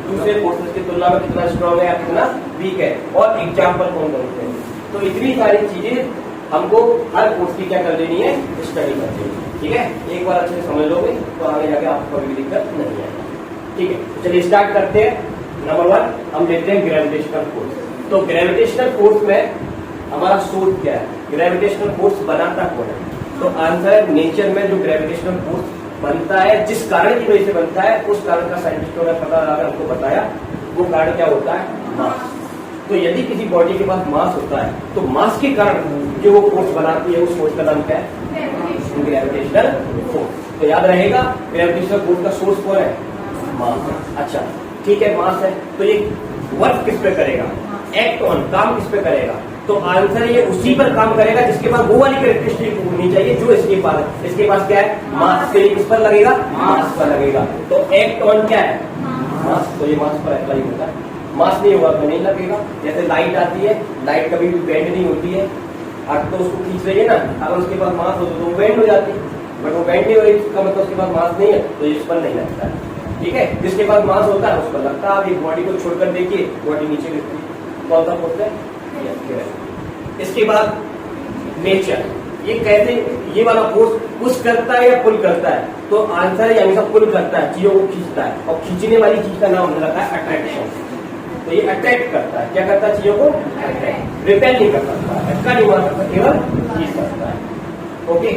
S1: दूसरे फोर्सेस की तुलना में कितना स्ट्रॉन्ग है या कितना वीक है, और एग्जाम्पल कौन कौन से हैं। तो इतनी सारी चीजें हमको हर कोर्स की क्या कर लेनी है, स्टडी कर लेनी है। ठीक है, एक बार अच्छे से समझ लोगे तो आगे जाके आपको कभी दिक्कत नहीं आएगी। ठीक है, तो चलिए स्टार्ट करते हैं। नंबर 1 हम देखते हैं ग्रेविटेशनल फोर्स। तो ग्रेविटेशनल फोर्स में हमारा सोर्स क्या है, ग्रेविटेशनल फोर्स बनाता कौन है। तो आंसर नेचर में जो ग्रेविटेशनल फोर्स बनता है, जिस कारण की वजह से बनता है, उस कारण का साइंटिस्टों ने पता लगा हमको बताया। वो कारण क्या होता है, मास। तो यदि किसी बॉडी के पास मास होता है तो मास के कारण जो वो फोर्स बनाती है, उस फोर्स का नाम क्या है, ग्रेविटेशनल फोर्स। तो याद रहेगा ग्रेविटेशनल फोर्स का सोर्स कौन है, मास। अच्छा ठीक है, मास है तो ये वर्क किस पे करेगा, एक्ट ऑन, काम किस पे करेगा। तो आंसर ये उसी पर काम करेगा जिसके पास वो वाली कैरेक्टरिस्टिक होनी चाहिए जो इसके पास है। इसके पास क्या है, मास, के लिए किस पर लगेगा, मास पर लगेगा। तो एक्ट ऑन क्या है, मास, तो ये मास पर अप्लाई होता है। मास नहीं होगा तो नहीं लगेगा। जैसे लाइट आती है, लाइट कभी भी बेंड नहीं होती है, अब तो उसको खींच रही है ना, अगर उसके पास मास हो तो वो बेंड हो जाती है, बट वो बेंड नहीं हो रही, इसका मतलब उसके पास मास नहीं है तो इस पर नहीं लगता है। ठीक है, जिसके पास मास होता है उस पर लगता है। आप एक बॉडी को छोड़कर देखिए, बॉडी नीचे गिरती है, कौन सा फोर्स है। इसके बाद नेचर, ये कैसे, ये वाला फोर्स पुश करता है या पुल करता है। तो आंसर है हमेशा पुल करता है, चीजों को खींचता है, और खींचने वाली चीज का नाम हमने रखा है अट्रैक्शन। तो ये अट्रैक्ट करता है, क्या करता है, चीजों को अट्रैक्ट, रिपेल नहीं कर सकता, धक्का नहीं मार सकता, केवल खींच सकता है। ओके,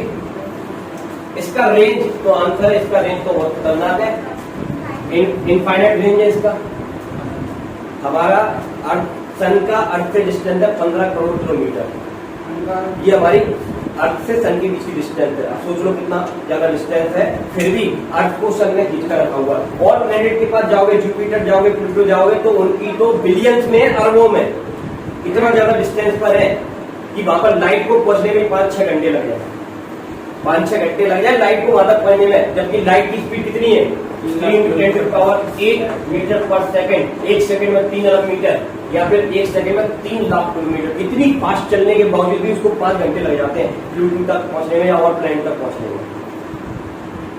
S1: इसका रेंज, तो आंसर है इसका रेंज तो बहुत खतरनाक है, इनफाइनाइट रेंज है इसका। हमारा अर्थ, सन का अर्थ से डिस्टेंस है 15 करोड़ किलोमीटर। ये हमारी अर्थ से सन के बीच की डिस्टेंस है। आप सोच लो कितना ज्यादा डिस्टेंस है, फिर भी अर्थ को सन ने खींच कर रखा हुआ है। और प्लेनेट के पास जाओगे, जुपिटर जाओगे, प्लूटो जाओगे, तो उनकी तो बिलियंस में, अरबों में, इतना ज्यादा डिस्टेंस पर है कि वहां पर लाइट को पहुंचने में 5-6 घंटे लग जाए, 5-6 घंटे लग जाए लाइट को वहां तक पहुंचने में। जबकि लाइट की स्पीड कितनी है, 10⁸ मीटर पर सेकेंड, एक सेकेंड में 3 अरब मीटर, या फिर एक सेकेंड में 3 लाख किलोमीटर। इतनी फास्ट चलने के बावजूद भी उसको 5 घंटे लग जाते हैं प्लूटो तक पहुंचने में या और प्लैनेट तक पहुंचने में।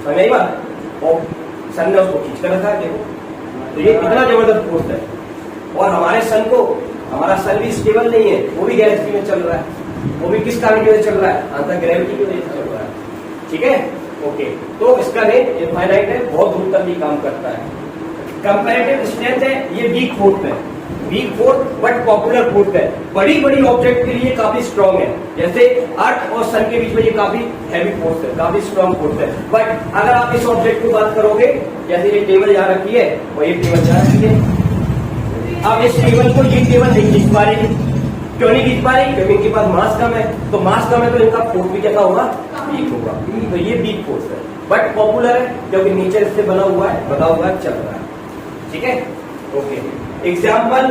S1: समझ आई बात। और सन ने उसको खींच कर रखा है, देखो। तो ये कितना जबरदस्त फोर्स है। और हमारे सन को, हमारा सन भी स्टेबल नहीं है, वो भी गैलेक्सी में चल रहा है। वो भी किस कारण की वजह से चल रहा है, आंसर ग्रेविटी की वजह से चल रहा है। ठीक है, ओके। तो इसका रेंज इनफाइनाइट है, बहुत दूर तक भी काम करता है। कंपैरेटिव स्ट्रेंथ है, ये वीक फोर्स है, weak force but popular force है। बड़ी बड़ी ऑब्जेक्ट के लिए काफी स्ट्रांग है, जैसे अर्थ और सन के बीच में ये काफी हैवी फोर्स है, काफी स्ट्रांग फोर्स है। बट अगर आप इस ऑब्जेक्ट की बात करोगे, जैसे ये टेबल यहाँ रखी है और ये टेबल यहाँ रखी है, अब इस टेबल को ये टेबल नहीं खींच पा रही, क्यों नहीं खींच पा रही, क्योंकि इनके पास मास कम है। तो मास कम है तो इनका फोर्स भी क्या होगा, वीक होगा। तो ये वीक फोर्स है, बट पॉपुलर है क्योंकि नेचर इससे बना हुआ है, चल रहा है। ठीक है, okay. Example,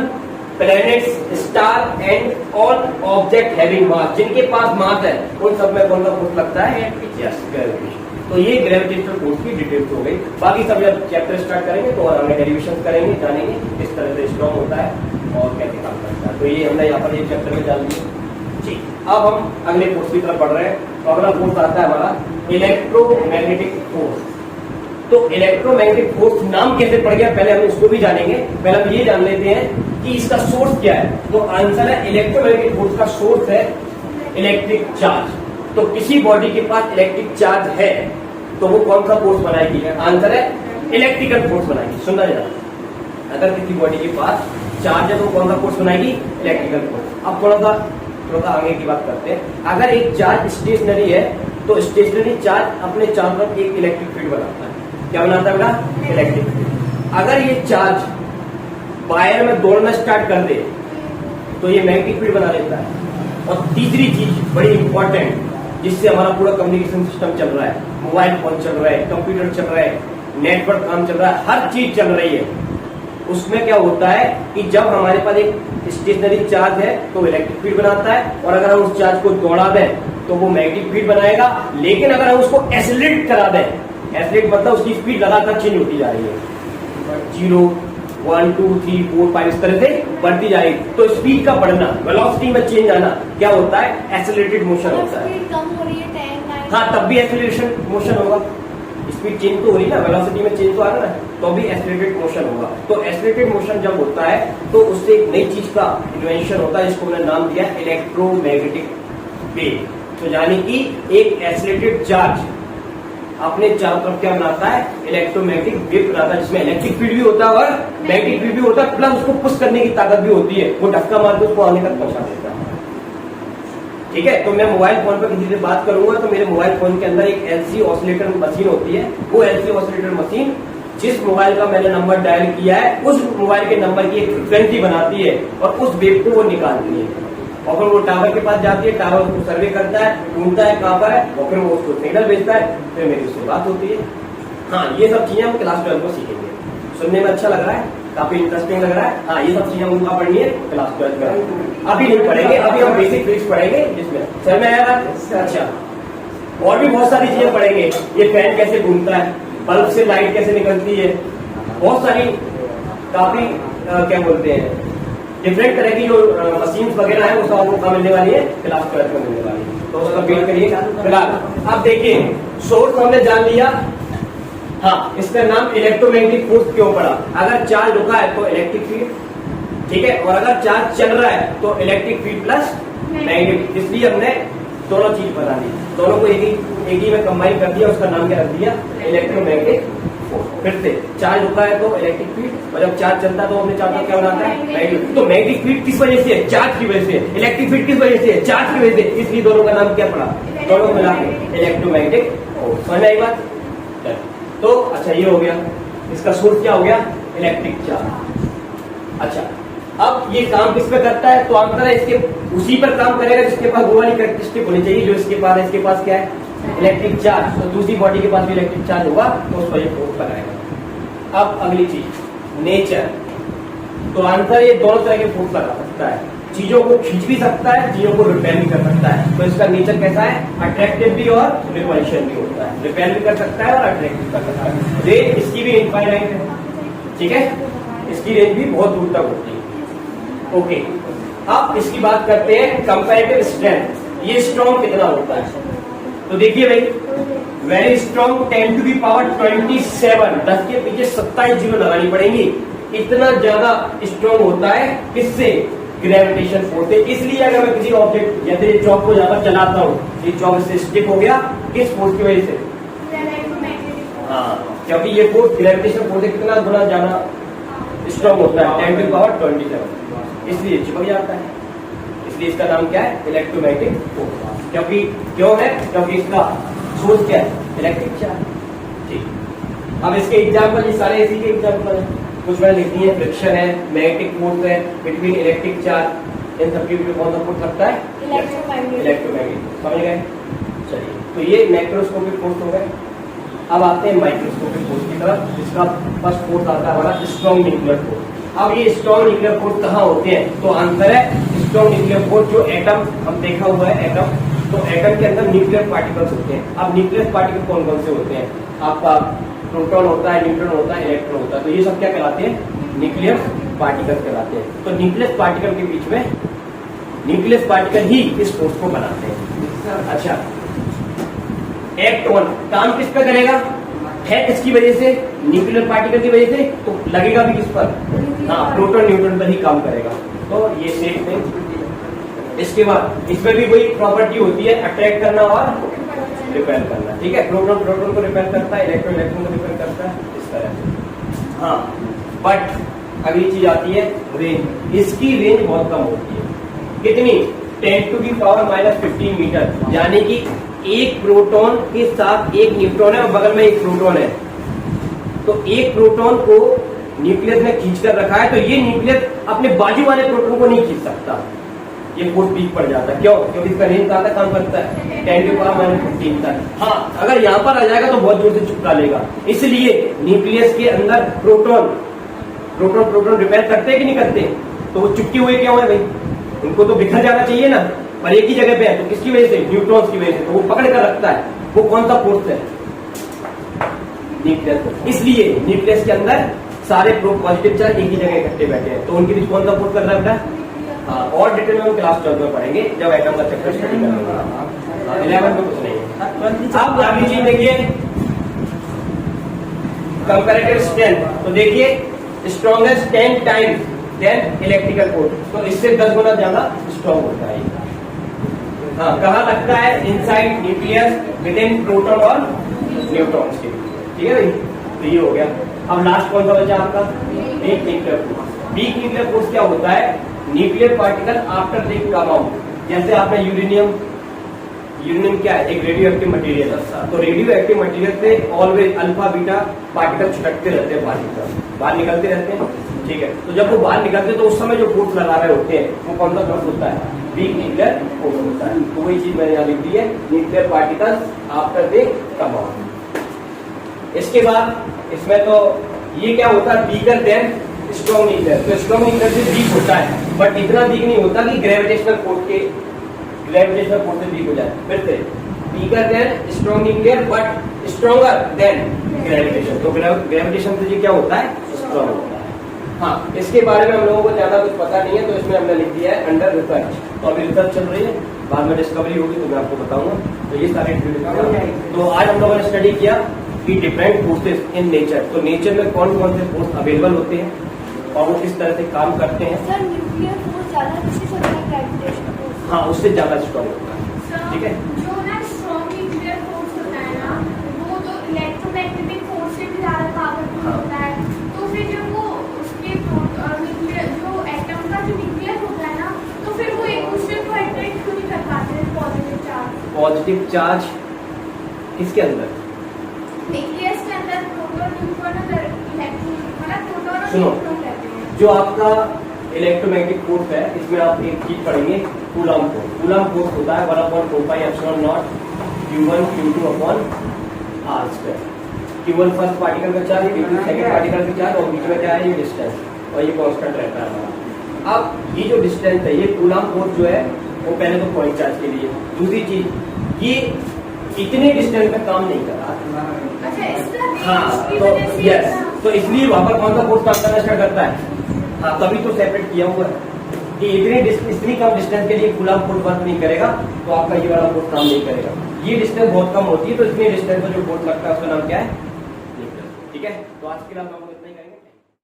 S1: planets, star and all object having mass, जिनके पास मास है उन सब में कौन सा फोर्स लगता है, यस, ग्रेविटेशन। तो ये ग्रेविटेशनल फोर्स की डिटेल्स हो गई। बाकी सब जब चैप्टर स्टार्ट करेंगे तो और हमें डेरिवेशन करेंगे, जानेंगे किस तरह से स्ट्रॉन्ग होता है और कैसे काम करता है। तो ये हमने यहाँ पर एक चैप्टर में जान लिया। ठीक, अब हम अगले फोर्स की तरफ बढ़ रहे हैं। तो अगला फोर्स आता है हमारा इलेक्ट्रोमैग्नेटिक फोर्स। तो इलेक्ट्रोमैग्नेटिक फोर्स नाम कैसे पड़ गया, पहले हम उसको भी जानेंगे। पहले हम ये जान लेते हैं कि इसका सोर्स क्या है। तो आंसर है इलेक्ट्रोमैग्नेटिक फोर्स का सोर्स है इलेक्ट्रिक चार्ज। तो किसी बॉडी के पास इलेक्ट्रिक चार्ज है तो वो कौन सा फोर्स बनाएगी, आंसर है इलेक्ट्रिकल फोर्स बनाएगी। सुनना जरा, अगर किसी बॉडी के पास चार्ज है तो कौन सा फोर्स बनाएगी, इलेक्ट्रिकल फोर्स। अब थोड़ा सा थोड़ा आगे की बात करते हैं। अगर एक चार्ज स्टेशनरी है तो स्टेशनरी चार्ज अपने चारों तरफ एक इलेक्ट्रिक फील्ड बनाता है। क्या बनाता है बेटा? Electric field. अगर ये चार्ज वायर में दौड़ना स्टार्ट कर दे तो ये मैग्नेटिक फील्ड बना लेता है। और तीसरी चीज बड़ी इंपॉर्टेंट, जिससे हमारा पूरा कम्युनिकेशन सिस्टम चल रहा है, मोबाइल फोन चल रहा है, कंप्यूटर चल रहा है, नेटवर्क काम चल रहा है, हर चीज चल रही है, उसमें क्या होता है कि जब हमारे पास एक स्टेशनरी चार्ज है तो इलेक्ट्रिक फील्ड बनाता है, और अगर हम उस चार्ज को दौड़ा दें तो वो मैग्नेटिक फील्ड बनाएगा। लेकिन अगर हम उसको एसिलेट करा दें, एसिलेट मतलब उसकी स्पीड लगातार चेंज होती जा रही है, 0 1 2 3 4 5 इस तरह से बढ़ती जाएगी, तो स्पीड का बढ़ना, वेलोसिटी में चेंज आना क्या होता है? एसिलेटेड मोशन होता है।
S3: कम हो रही है 10
S1: हाँ, तब भी एक्सीलरेशन मोशन होगा। स्पीड चेंज तो हो रही है ना, वेलोसिटी में चेंज तो आ रहा है, तो भी एक्सीलरेटेड मोशन होगा। तो एक्सीलरेटेड मोशन जब होता है तो उससे एक नई चीज का इन्वेंशन होता है, जिसको मैंने नाम दिया इलेक्ट्रोमैग्नेटिक वेव। तो यानी कि एक एक्सीलरेटेड चार्ज अपने चारों तरफ क्या बनाता है? इलेक्ट्रोमैग्नेटिक वेव बनाता है, जिसमें इलेक्ट्रिक फील्ड भी होता है और मैग्नेटिक फील्ड भी होता है, प्लस उसको पुश करने की ताकत भी होती है, वो धक्का मार के उसको आने तक पहुंचा देता है। ठीक है, तो मैं मोबाइल फोन पर किसी से बात करूंगा तो मेरे मोबाइल फोन के अंदर एक एलसी ऑसिलेटर मशीन होती है। वो एलसी ऑसिलेटर मशीन जिस मोबाइल का मैंने नंबर डायल किया है उस मोबाइल के नंबर की एक फ्रीक्वेंसी बनाती है और उस वेव को वो निकालती है, और फिर वो टावर के पास जाती है, टावर उसको सर्वे करता है, ढूंढता है कहाँ पर है, और फिर वो उसको सिग्नल भेजता है, फिर मेरी उससे बात होती है। हाँ, ये सब चीजें हम क्लास 12 में सीखेंगे। सुनने में अच्छा लग रहा है, काफी इंटरेस्टिंग लग रहा है। हाँ, ये सब चीजें हमको पढ़नी है क्लास 12 में, अभी नहीं पढ़ेंगे, अभी हम बेसिक फिजिक्स पढ़ेंगे, जिसमें सर में आया। अच्छा, और भी बहुत सारी चीजें पढ़ेंगे, ये फैन कैसे घूमता है, बल्ब से लाइट कैसे निकलती है, बहुत सारी काफी क्या बोलते हैं डिफरेंट तरह की जो मशीन वगैरह है वो सब आपको कहाँ मिलने वाली है? क्लास 12 में मिलने वाली है, तो उसका वेट करिए। फिलहाल अब देखिए, सोर्स हमने जान लिया। हाँ, इसका नाम इलेक्ट्रोमैग्नेटिक फोर्स क्यों पड़ा? अगर चार्ज रुका है तो इलेक्ट्रिक फील्ड, ठीक है, और अगर चार्ज चल रहा है तो इलेक्ट्रिक फील्ड प्लस मैग्नेटिक, इसलिए हमने दोनों चीज बता दी, दोनों को एक ही में कंबाइन कर दिया, उसका नाम क्या रख दिया? Electromagnetic force. फिर से चार्ज रुका है तो इलेक्ट्रिक फील्ड, और जब चार्ज चलता है तो हमने चार्ज क्या बनाता है? मैग्नेटिक। तो मैग्नेटिक फील्ड किस वजह से है? चार्ज की वजह से। इलेक्ट्रिक फील्ड किस वजह से है? चार्ज की वजह से, इसलिए दोनों का नाम क्या पड़ा? दोनों मिला के इलेक्ट्रोमैग्नेटिक फोर्स। समझ आई बात? तो अच्छा, ये हो गया, इसका सोर्स क्या हो गया? Electric charge. अच्छा, अब ये काम किस पे करता है? तो आंसर है इसके उसी पर काम करेगा जिसके पास वो वाली कैरेक्टरिस्टिक होनी चाहिए जो इसके पास है। इसके पास क्या है? Electric charge. तो दूसरी बॉडी के पास भी इलेक्ट्रिक चार्ज होगा तो उस पर ये फोर्स लगाएगा। अब अगली चीज, नेचर। तो आंसर ये दोनों तरह के फोर्स लगा सकता है, चीजों को खींच भी सकता है, चीजों को रिपेल भी कर सकता है। तो इसका नेचर कैसा है? अट्रैक्टिव भी और रिपल्शन भी होता है, रिपेल भी कर सकता है और अट्रैक्ट भी कर सकता है। रेंज इसकी भी इनफाइनाइट है, ठीक है, इसकी रेंज भी बहुत दूर तक होती है। ओके, अब इसकी बात करते हैं कंपैरेटिव स्ट्रेंथ, ये स्ट्रॉन्ग कितना होता है? तो देखिए भाई, very strong 10 to the power 27, 10 के पीछे 27 जीरो लगानी पड़ेंगी, इतना ज्यादा स्ट्रॉन्ग होता है। किससे? ग्रेविटेशन फोर्स से। इसलिए अगर मैं किसी ऑब्जेक्ट जैसे चौक को ज्यादा चलाता हूँ, ये चौक से स्टिक हो गया, किस फोर्स की वजह से? हाँ, क्योंकि ये फोर्स ग्रेविटेशन फोर्स से कितना गुना ज्यादा स्ट्रॉन्ग होता है, 10 to the power 27, इसलिए चिपक जाता है। इसलिए इसका नाम क्या है? Electromagnetic force. क्योंकि क्यों है? क्योंकि इसका सोर्स क्या है? Electric charge. ठीक, अब इसके एग्जाम्पल, ये सारे इसी के एग्जाम्पल है, कुछ मैंने लिख दिए। फ्रिक्शन है, मैग्नेटिक फोर्स है बिटवीन इलेक्ट्रिक चार्ज, इन सबके बीच कौन सा फोर्स लगता है? इलेक्ट्रोमैग्नेटिक। समझ गए? चलिए, तो ये मैक्रोस्कोपिक फोर्स हो गए। अब आते हैं माइक्रोस्कोपिक फोर्स की तरफ, जिसका फर्स्ट फोर्स आता है हमारा स्ट्रॉन्ग न्यूक्लियर फोर्स। अब ये स्ट्रॉन्ग न्यूक्लियर फोर्स कहाँ होते हैं? तो आंसर है स्ट्रॉन्ग न्यूक्लियर फोर्स जो एटम, हम देखा हुआ है एटम, तो एटम के अंदर न्यूक्लियर पार्टिकल्स होते हैं। अब न्यूक्लियर पार्टिकल कौन कौन से होते हैं? आपका प्रोटॉन होता है, न्यूट्रॉन होता है, इलेक्ट्रॉन होता है, तो ये सब क्या कहलाते हैं? न्यूक्लियर पार्टिकल कहलाते हैं। तो न्यूक्लियस पार्टिकल के बीच में, न्यूक्लियस पार्टिकल ही इस फोर्स को बनाते हैं। अच्छा, एक्ट 1 काम किस पर करेगा? है किसकी वजह से? न्यूक्लियर पार्टिकल की वजह से, तो लगेगा भी किस पर? हाँ, प्रोटॉन न्यूट्रॉन पर ही काम करेगा। तो ये सेम थिंग। इसके बाद इसमें भी कोई प्रॉपर्टी होती है, अट्रैक्ट करना और रिपेल करना। ठीक है, प्रोटॉन प्रोटॉन को रिपेल करता है, इलेक्ट्रॉन इलेक्ट्रॉन को रिपेल करता है, इस तरह से। हाँ, बट अगली चीज आती है रेंज। इसकी रेंज बहुत कम होती है। कितनी? 10⁻⁻15 मीटर, यानी कि एक प्रोटॉन के साथ एक न्यूट्रॉन है और बगल में एक प्रोटॉन है। तो एक प्रोटॉन को न्यूक्लियस में खींच कर रखा है, तो ये न्यूक्लियस अपने बाजू वाले प्रोटॉन को नहीं खींच सकता, ये फोर्स वीक पड़ जाता है। क्यों? क्योंकि इसका रेंज कहाँ तक काम करता है? 10⁻⁻15 तक। हाँ, अगर यहाँ पर आ जाएगा तो बहुत जोर से चिपका लेगा। इसलिए न्यूक्लियस के अंदर प्रोटॉन रिपेल करते हैं कि नहीं करते? तो वो चिपके हुए क्यों है भाई? उनको तो बिखर जाना चाहिए ना, पर एक ही जगह पे है। तो किसकी वजह से? न्यूट्रॉन्स की वजह से। तो वो पकड़ कर रखता है। वो कौन सा फोर्स है? न्यूक्लियस। इसलिए न्यूक्लियस के अंदर सारे पॉजिटिव चार्ज एक ही जगह इकट्ठे बैठे हैं, तो उनके बीच कौन सा फोर्स कर रहा है बेटा? हाँ, और डिटेल में हम क्लास 12 में पढ़ेंगे जब एटम का चैप्टर स्टडी करेंगे। 11 में कुछ नहीं है। अब अगली चीज देखिए, कंपैरेटिव स्ट्रेंथ। तो देखिए, strongest 10 times then electrical force, तो इससे 10 गुना ज्यादा स्ट्रॉन्ग होता है। हाँ, कहाँ लगता है? Inside nucleus, with in proton और न्यूट्रॉन्स के। ठीक है भाई, तो ये हो गया। अब लास्ट कौन सा बचा आपका? Weak nuclear force. Weak nuclear force क्या होता है? Nuclear particle after they come out. जैसे आपने यूरेनियम क्या है? एक रेडियो एक्टिव मटेरियल है। तो रेडियो एक्टिव मटेरियल से ऑलवेज अल्फा बीटा पार्टिकल छटकते रहते हैं, बाहर निकलते रहते हैं। ठीक है, तो जब वो बाहर निकलते हैं तो उस समय जो फोर्स लगा रहे होते हैं वो कौन सा फोर्स होता है? वीक न्यूक्लियर फोर्स होता है। तो वही चीज मैंने यहाँ लिख दी है, nuclear particles after they come out. इसके बाद इसमें तो ये क्या होता है? Weaker then strong nuclear. तो स्ट्रॉन्ग न्यूक्लियर से वीक होता है, बट इतना वीक नहीं होता कि ग्रेविटेशनल फोर्स से वीक हो जाए। फिर से, weaker then strong nuclear but stronger than gravitation. तो ग्रेविटेशन से ये क्या होता है? स्ट्रॉन्ग होता है। हाँ, इसके बारे में हम लोगों को ज्यादा कुछ पता नहीं है, तो इसमें हमने लिख दिया है अंडर रिसर्च। तो अभी रिसर्च चल रही है, बाद में डिस्कवरी होगी तो मैं आपको बताऊंगा। तो ये सारे तो आज हम लोगों ने स्टडी किया कि डिफरेंट फोर्सेस इन नेचर। तो नेचर में कौन कौन से फोर्स अवेलेबल होते हैं और वो किस तरह से काम करते हैं।
S3: सर, न्यूक्लियर फोर्स ज्यादा किससे होता है? Gravitation force.
S1: हाँ, उससे ज्यादा स्ट्रॉन्ग होता है। ठीक है,
S3: जो ना स्ट्रॉन्ग न्यूक्लियर फोर्स होता है ना, वो तो इलेक्ट्रोमैग्नेटिक फोर्स से भी ज्यादा पावरफुल होता है। तो फिर जब वो उसके न्यूक्लियर जो एटम का जो न्यूक्लियर होता है ना, तो फिर वो एक दूसरे को अट्रैक्ट क्यों नहीं कर पाते हैं? पॉजिटिव चार्ज किसके अंदर? न्यूक्लियस के अंदर प्रोटॉन न्यूट्रॉन अगर इलेक्ट्रॉन प्रोटॉन और न्यूट्रॉन रहते हैं। जो आपका इलेक्ट्रोमैग्नेटिक फोर्स है, इसमें आप एक चीज पढ़ेंगे, कूलम फोर्स। कूलम फोर्स होता है 1/4πε0 Q1 Q2 upon r²। Q1 first particle का चार्ज, Q2 सेकंड पार्टिकल का चार्ज, और बीच में क्या है? ये डिस्टेंस, और ये कांस्टेंट रहता है। अब ये जो डिस्टेंस है, ये कूलम फोर्स जो है वो पहले तो पॉइंट चार्ज के लिए। दूसरी चीज, ये इतने डिस्टेंस में काम नहीं कर रहा। हाँ, तो यस, तो इसलिए वहां पर कौन सा फोर्स काम करना स्टार्ट करता है? हाँ, तभी तो सेपरेट किया हुआ है कि इतनी कम डिस्टेंस के लिए कूलम फोर्स वर्क नहीं करेगा, तो आपका ये वाला फोर्स काम नहीं करेगा। ये डिस्टेंस बहुत कम होती है, तो इतनी डिस्टेंस पर जो फोर्स लगता है उसका नाम क्या है? ठीक है, तो आज के लिए हम